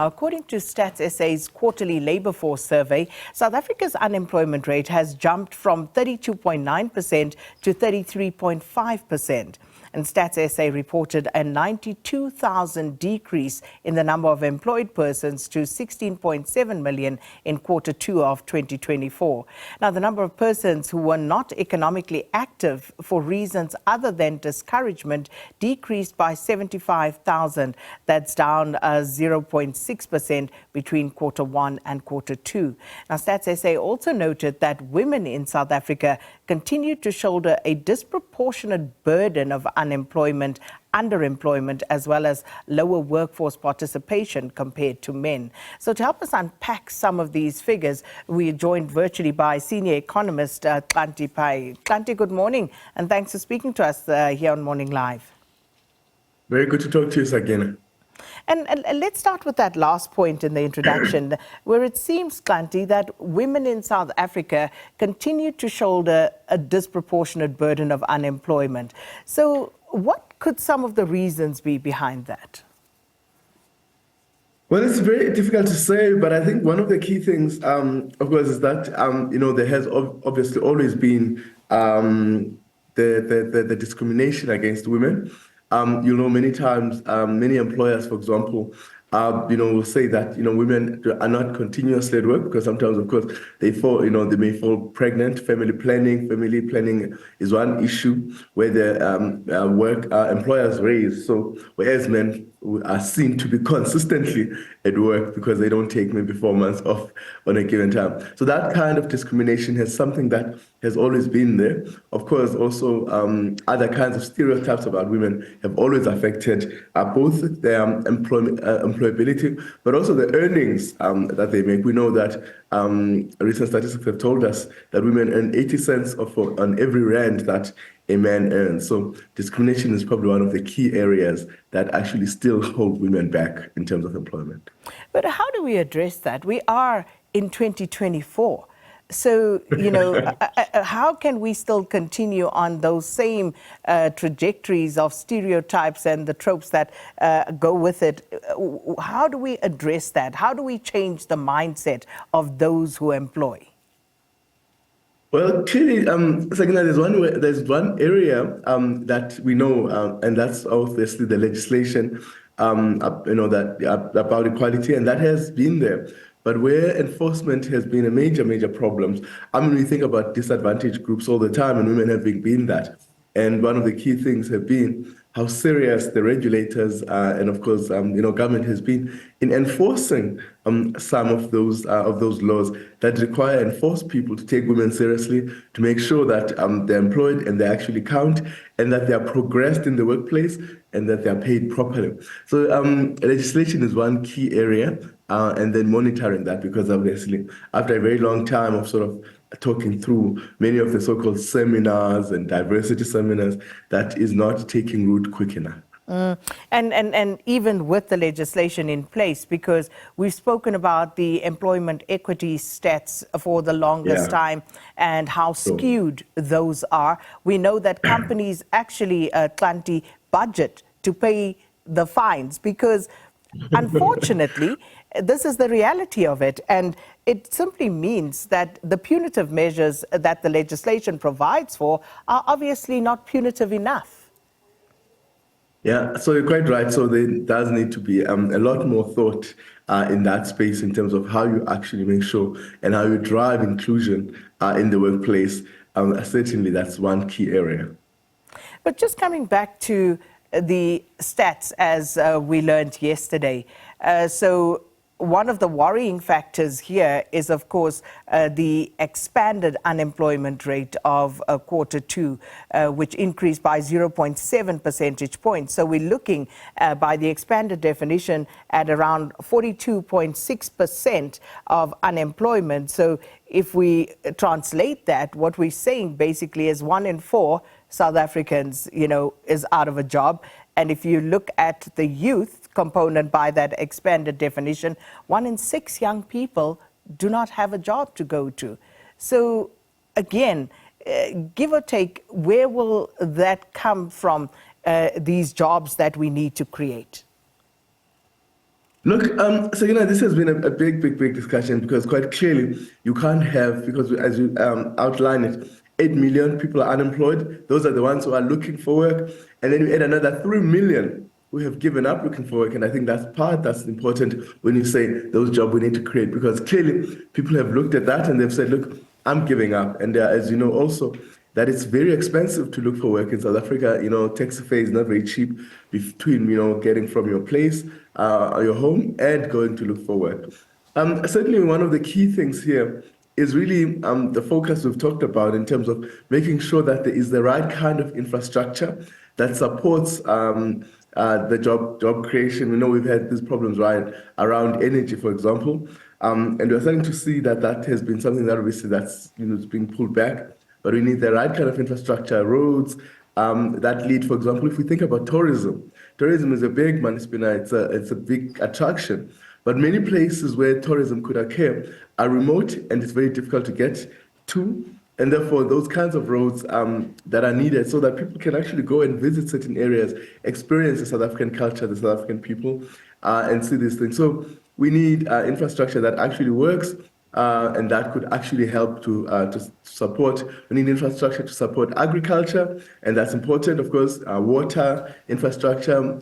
According to Stats SA's quarterly labour force survey, South Africa's unemployment rate has jumped from 32.9% to 33.5%. And Stats SA reported a 92,000 decrease in the number of employed persons to 16.7 million in quarter two of 2024. Now, the number of persons who were not economically active for reasons other than discouragement decreased by 75,000. That's down 0.6% between quarter one and quarter two. Now, Stats SA also noted that women in South Africa continue to shoulder a disproportionate burden of unemployment, underemployment, as well as lower workforce participation compared to men. So to help us unpack some of these figures, we are joined virtually by senior economist Xhanti Payi. Xhanti, good morning, and thanks for speaking to us here on Morning Live. Very good to talk to you, Sagina. And let's start with that last point in the introduction, where it seems, Xhanti, that women in South Africa continue to shoulder a disproportionate burden of unemployment. So what could some of the reasons be behind that? Well, it's very difficult to say, but I think one of the key things, of course, is that, there has obviously always been the discrimination against women. Many times, many employers, for example, will say that, women are not continuously at work because sometimes, of course, they may fall pregnant. Family planning is one issue where the employers raise. So whereas men are seen to be consistently at work because they don't take maybe 4 months off on a given time. So that kind of discrimination is something that has always been there. Of course, also other kinds of stereotypes about women have always affected both their employability, but also the earnings that they make. We know that recent statistics have told us that women earn 80 cents on every rand that a man earns. So discrimination is probably one of the key areas that actually still hold women back in terms of employment. But how do we address that? We are in 2024. So, how can we still continue on those same trajectories of stereotypes and the tropes that go with it? How do we address that? How do we change the mindset of those who employ? Well, clearly, Sagina, there's one area that we know, and that's obviously the legislation, that about equality, and that has been there. But where enforcement has been a major problem. We think about disadvantaged groups all the time, and women have been that. And one of the key things have been how serious the regulators and of course, government has been in enforcing some of those laws that require and force people to take women seriously, to make sure that they're employed and they actually count, and that they are progressed in the workplace, and that they are paid properly. So legislation is one key area, and then monitoring that, because obviously after a very long time of sort of talking through many of the so-called seminars and diversity seminars, that is not taking root quick enough. And even with the legislation in place, because we've spoken about the employment equity stats for the longest time and how skewed those are. We know that companies actually, Xhanti, budget to pay the fines because, unfortunately, this is the reality of it. And it simply means that the punitive measures that the legislation provides for are obviously not punitive enough. Yeah, so you're quite right. So there does need to be a lot more thought in that space in terms of how you actually make sure and how you drive inclusion in the workplace. Certainly, that's one key area. But just coming back to the stats as we learned yesterday. So one of the worrying factors here is, of course, the expanded unemployment rate of quarter two, which increased by 0.7 percentage points. So we're looking by the expanded definition at around 42.6% of unemployment. So if we translate that, what we're saying basically is 1 in 4 South Africans, is out of a job. And if you look at the youth component by that expanded definition, 1 in 6 young people do not have a job to go to. So again, give or take, where will that come from, these jobs that we need to create? Look, so this has been a big discussion because quite clearly you can't have, because as you outline it, 8 million people are unemployed. Those are the ones who are looking for work. And then you add another 3 million who have given up looking for work. And I think that's important when you say those jobs we need to create, because clearly people have looked at that and they've said, look, I'm giving up. And as you know, also, that it's very expensive to look for work in South Africa. Taxi fare is not very cheap between, getting from your place, your home, and going to look for work. Certainly, one of the key things here is really the focus we've talked about in terms of making sure that there is the right kind of infrastructure that supports the job creation. We know we've had these problems around energy, for example, and we're starting to see that has been something that obviously that's is being pulled back. But we need the right kind of infrastructure, roads that lead. For example, if we think about tourism, tourism is a big money spinner. It's a big attraction. But many places where tourism could occur are remote and it's very difficult to get to. And therefore, those kinds of roads that are needed so that people can actually go and visit certain areas, experience the South African culture, the South African people, and see these things. So we need infrastructure that actually works and that could actually help to support. We need infrastructure to support agriculture, and that's important, of course, water infrastructure.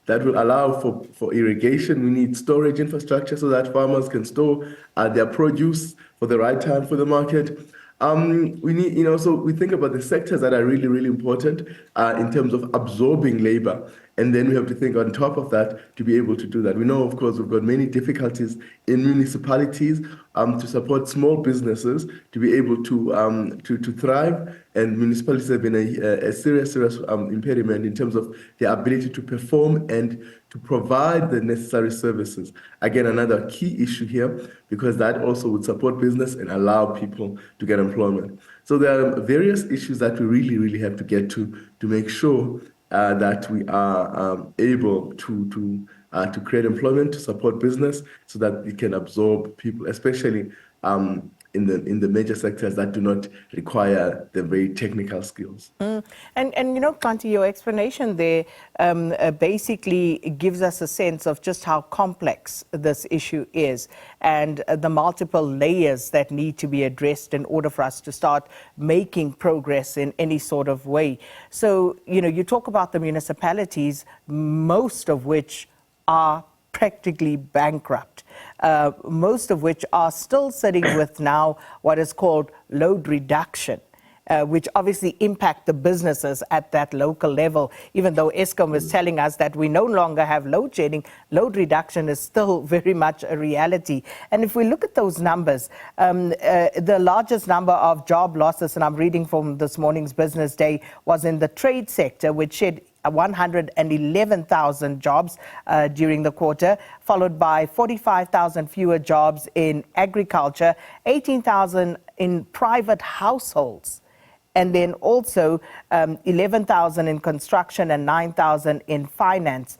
That will allow for irrigation. We need storage infrastructure so that farmers can store their produce for the right time for the market. We need, so we think about the sectors that are really important in terms of absorbing labor. And then we have to think on top of that to be able to do that. We know, of course, we've got many difficulties in municipalities to support small businesses to be able to thrive. And municipalities have been a serious impediment in terms of their ability to perform and to provide the necessary services. Again, another key issue here, because that also would support business and allow people to get employment. So there are various issues that we really have to get to make sure that we are able to create employment, to support business, so that we can absorb people, especially in the major sectors that do not require the very technical skills. And Xhanti, your explanation there basically gives us a sense of just how complex this issue is and the multiple layers that need to be addressed in order for us to start making progress in any sort of way. So, you talk about the municipalities, most of which are practically bankrupt, most of which are still sitting with now what is called load reduction, which obviously impact the businesses at that local level. Even though Eskom is telling us that we no longer have load shedding, load reduction is still very much a reality. And if we look at those numbers, the largest number of job losses, and I'm reading from this morning's Business Day, was in the trade sector, which shed 111,000 jobs during the quarter, followed by 45,000 fewer jobs in agriculture, 18,000 in private households, and then also 11,000 in construction and 9,000 in finance.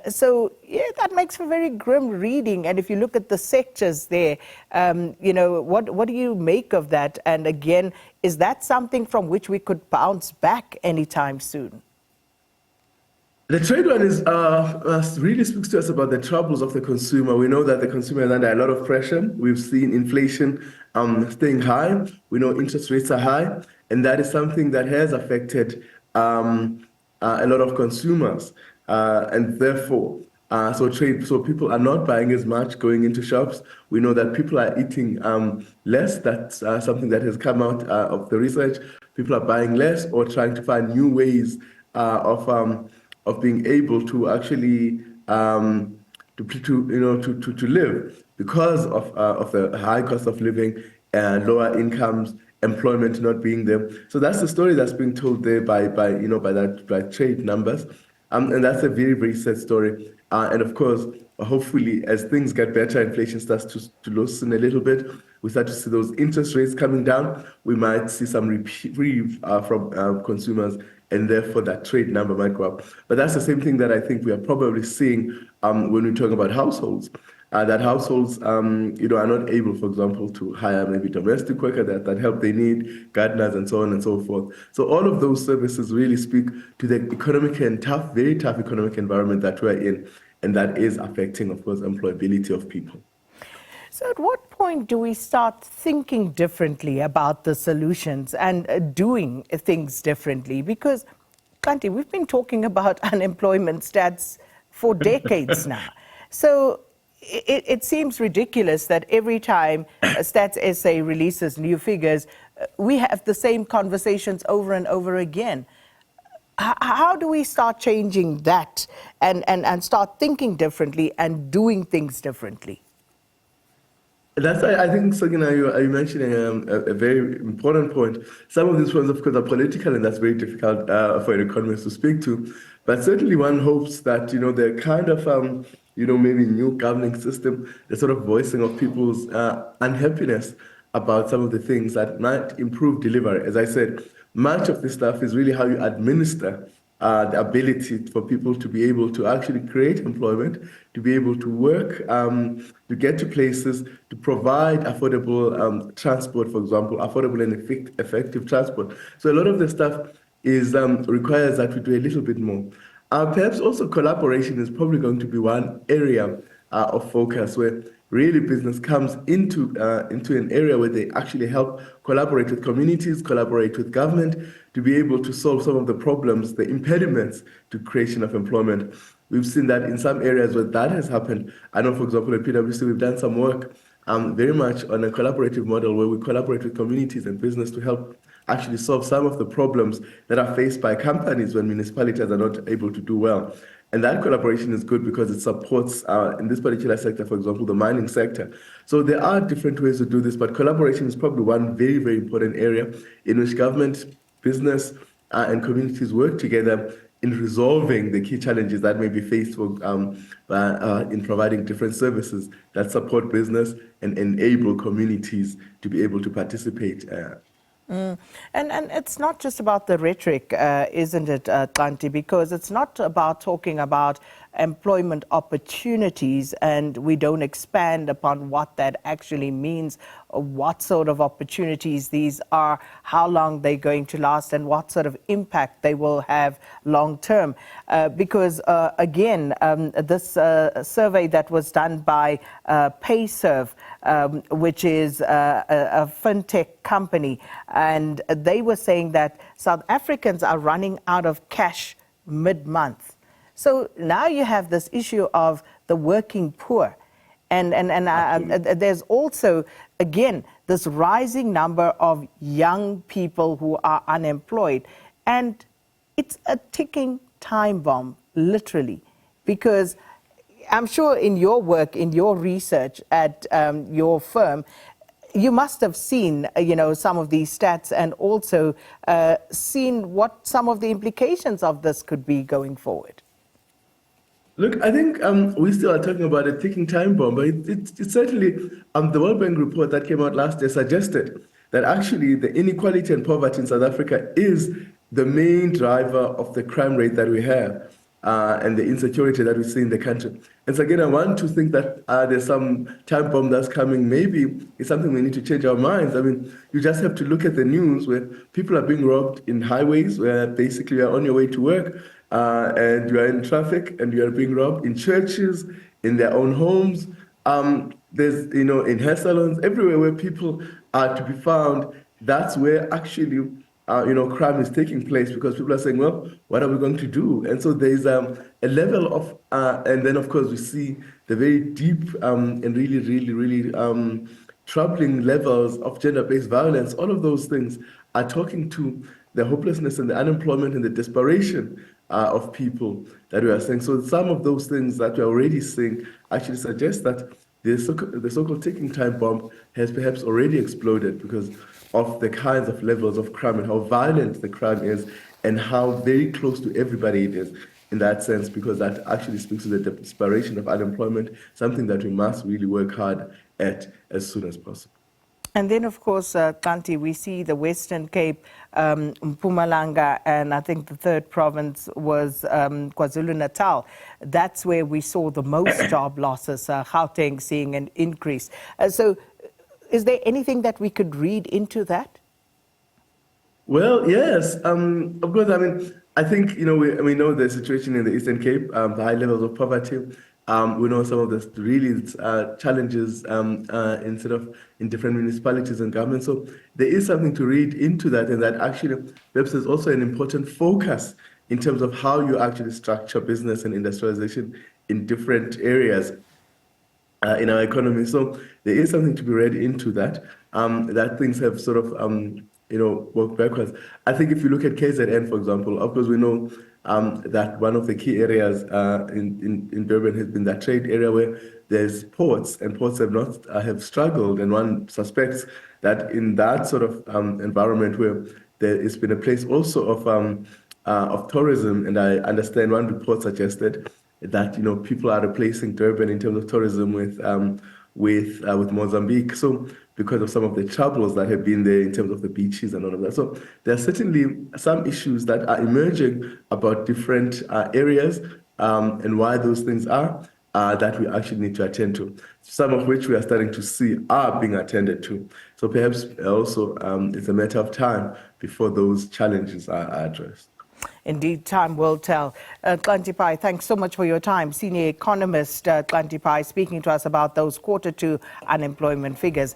So that makes for very grim reading. And if you look at the sectors there, what do you make of that? And again, is that something from which we could bounce back anytime soon? The trade one is really speaks to us about the troubles of the consumer. We know that the consumer is under a lot of pressure. We've seen inflation staying high. We know interest rates are high, and that is something that has affected a lot of consumers, and therefore, so people are not buying as much going into shops. We know that people are eating less. That's something that has come out of the research. People are buying less or trying to find new ways of being able to actually to live because of the high cost of living and lower incomes, employment not being there. So that's the story that's being told there by trade numbers, and that's a very sad story. And of course, hopefully, as things get better, inflation starts to loosen a little bit. We start to see those interest rates coming down. We might see some reprieve from consumers, and therefore that trade number might go up. But that's the same thing that I think we are probably seeing when we're talking about households. That households, are not able, for example, to hire maybe domestic worker that help they need, gardeners, and so on and so forth. So all of those services really speak to the very tough economic environment that we're in. and that is affecting, of course, employability of people. So at what point do we start thinking differently about the solutions and doing things differently? Because, Xhanti, we've been talking about unemployment stats for decades now. So it seems ridiculous that every time Stats SA releases new figures, we have the same conversations over and over again. How do we start changing that and start thinking differently and doing things differently? That's, I think, Sagina, you mentioning a very important point. Some of these points, of course, are political, and that's very difficult for an economist to speak to. But certainly one hopes that, the kind of, maybe new governing system, the sort of voicing of people's unhappiness about some of the things that might improve delivery. As I said, much of this stuff is really how you administer the ability for people to be able to actually create employment, to be able to work, to get to places, to provide affordable transport, for example, affordable and effective transport. So a lot of the stuff is requires that we do a little bit more. Perhaps also collaboration is probably going to be one area of focus where really business comes into an area where they actually help collaborate with communities, collaborate with government to be able to solve some of the problems, the impediments to creation of employment. We've seen that in some areas where that has happened. I know, for example, at PwC, we've done some work very much on a collaborative model where we collaborate with communities and business to help actually solve some of the problems that are faced by companies when municipalities are not able to do well. And that collaboration is good because it supports, in this particular sector, for example, the mining sector. So there are different ways to do this, but collaboration is probably one very, very important area in which government, business, and communities work together in resolving the key challenges that may be faced in providing different services that support business and enable communities to be able to participate. And it's not just about the rhetoric, isn't it, Xhanti? Because it's not about talking about employment opportunities and we don't expand upon what that actually means, what sort of opportunities these are, how long they're going to last, and what sort of impact they will have long term. Because again, this survey that was done by Payserve, which is a fintech company, and they were saying that South Africans are running out of cash mid-month. So now you have this issue of the working poor. And there's also, again, this rising number of young people who are unemployed. And it's a ticking time bomb, literally, because I'm sure in your work, in your research at your firm, you must have seen, some of these stats and also seen what some of the implications of this could be going forward. Look, I think we still are talking about a ticking time bomb, but it's certainly the World Bank report that came out last year suggested that actually the inequality and poverty in South Africa is the main driver of the crime rate that we have and the insecurity that we see in the country. And so again, I want to think that there's some time bomb that's coming. Maybe it's something we need to change our minds. I mean, you just have to look at the news where people are being robbed in highways, where basically you're on your way to work and you are in traffic and you are being robbed in churches, in their own homes. There's, in hair salons, everywhere where people are to be found. That's where actually crime is taking place because people are saying, well, what are we going to do? And so there's a level of, and then of course we see the very deep and really, really, really troubling levels of gender-based violence. All of those things are talking to the hopelessness and the unemployment and the desperation of people that we are seeing. So some of those things that we're already seeing actually suggest that the so-called ticking time bomb has perhaps already exploded because of the kinds of levels of crime and how violent the crime is and how very close to everybody it is in that sense, because that actually speaks to the desperation of unemployment, something that we must really work hard at as soon as possible. And then, of course, Xhanti, we see the Western Cape, Mpumalanga, and I think the third province was KwaZulu-Natal. That's where we saw the most job losses, Gauteng seeing an increase. So is there anything that we could read into that? Well, yes. Of course, I mean, I think, we know the situation in the Eastern Cape, the high levels of poverty, We know some of the really challenges in different municipalities and governments. So there is something to read into that, and that actually perhaps is also an important focus in terms of how you actually structure business and industrialization in different areas in our economy. So there is something to be read into that, that things have sort of, worked backwards. I think if you look at KZN, for example, of course, we know that one of the key areas in Durban has been that trade area where there's ports, and ports have not have struggled. And one suspects that in that sort of environment where there has been a place also of tourism, and I understand one report suggested that people are replacing Durban in terms of tourism with Mozambique. So because of some of the troubles that have been there in terms of the beaches and all of that. So there are certainly some issues that are emerging about different areas and why those things are that we actually need to attend to. Some of which we are starting to see are being attended to. So perhaps also it's a matter of time before those challenges are addressed. Indeed, time will tell. Xhanti Payi, thanks so much for your time. Senior economist Xhanti Payi speaking to us about those Q2 unemployment figures.